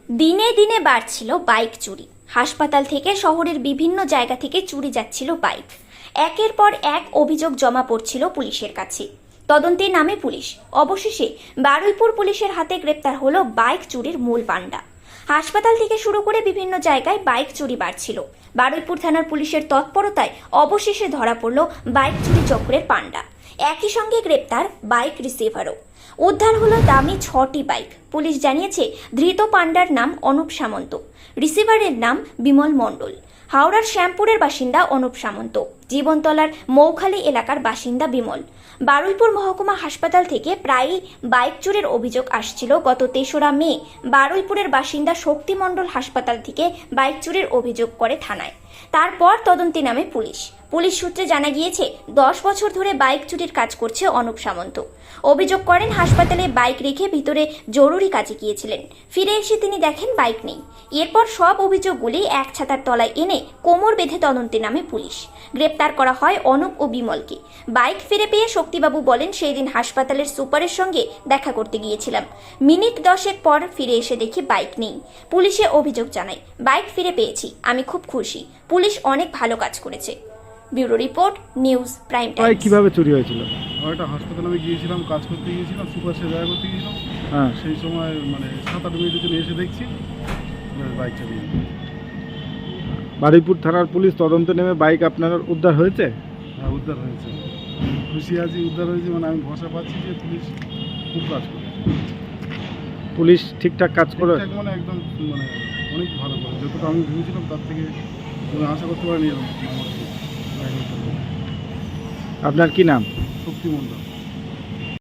দিনে দিনে বাড়ছিল বাইক চুরি। হাসপাতাল থেকে শহরের বিভিন্ন জায়গা থেকে চুরি যাচ্ছিল বাইক। একের পর এক অভিযোগ জমা পড়ছিল পুলিশের কাছে। তদন্তে নামে পুলিশ। অবশেষে বারুইপুর পুলিশের হাতে গ্রেপ্তার হলো বাইক চুরির মূল পাণ্ডা। হাসপাতাল থেকে শুরু করে বিভিন্ন জায়গায় বাইক চুরি বাড়ছিল। বারুইপুর থানার পুলিশের তৎপরতায় অবশেষে ধরা পড়ল বাইক চুরি চক্রের পাণ্ডা। একই সঙ্গে গ্রেপ্তার বাইক রিসিভারও। উদ্ধার হলো দামি 6টি বাইক। পুলিশ জানিয়েছে ধৃত পাণ্ডার নাম অনুপ সামন্ত, রিসিভারের নাম বিমল মণ্ডল। হাওড়ার শ্যামপুরের বাসিন্দা অনুপ সামন্ত, জীবনতলার মৌখালী এলাকার বাসিন্দা বিমল। বারুইপুর মহকুমা হাসপাতাল থেকে প্রায়ই বাইক চুরির অভিযোগ আসছিল। গত 3রা মে বারুইপুরের বাসিন্দা শক্তি মণ্ডল হাসপাতাল থেকে বাইক চুরির অভিযোগ করে থানায়। তারপর তদন্তে নামে পুলিশ। পুলিশ সূত্রে জানা গিয়েছে 10 বছর ধরে বাইক চুরির কাজ করছে অনুপ সামন্ত। অভিযোগ করেন হাসপাতালে বাইক রেখে ভিতরে জরুরি কাজে গিয়েছিলেন। ফিরে এসে তিনি দেখেন বাইক নেই। এরপর সব অভিযোগগুলি এক ছাতার তলায় এনে কোমর বেঁধে তদন্তে নামে পুলিশ। গ্রেপ্তার করা হয় অনুপ ও বিমলকে। বাইক ফিরে পেয়ে শক্তিবাবু বলেন, সেই দিন হাসপাতালের সুপারের সঙ্গে দেখা করতে গিয়েছিলাম। মিনিট 10 পর ফিরে এসে দেখি বাইক নেই। পুলিশে অভিযোগ জানাই, বাইক ফিরে পেয়েছি, আমি খুব খুশি। পুলিশ অনেক ভালো কাজ করেছে। Bureau report, news prime Times. কিভাবে চুরি হয়েছিল? একটা হাসপাতালে আমি গিয়েছিলাম, কাজ করতে গিয়েছিলাম, সুপার সে দেখা করতে গিয়েছিলাম। হ্যাঁ, সেই সময় 7-8 মিনিটের জন্য এসে দেখছি বাইক চালিয়ে। বারুইপুর থানার পুলিশ তদন্তে নেমে বাইক আপনার উদ্ধার হয়েছে। হ্যাঁ, উদ্ধার হয়েছে, খুশি আছি উদ্ধার হয়েছে। আমি ভরসা পাচ্ছি যে পুলিশ খুব কাজ করে। পুলিশ ঠিকঠাক কাজ করে, একদম অনেক ভালো করে। যতটা আমি ভেবেছিলাম তার থেকে আশা করতে পারিনি। আপনার কি নাম? শক্তি মণ্ডল।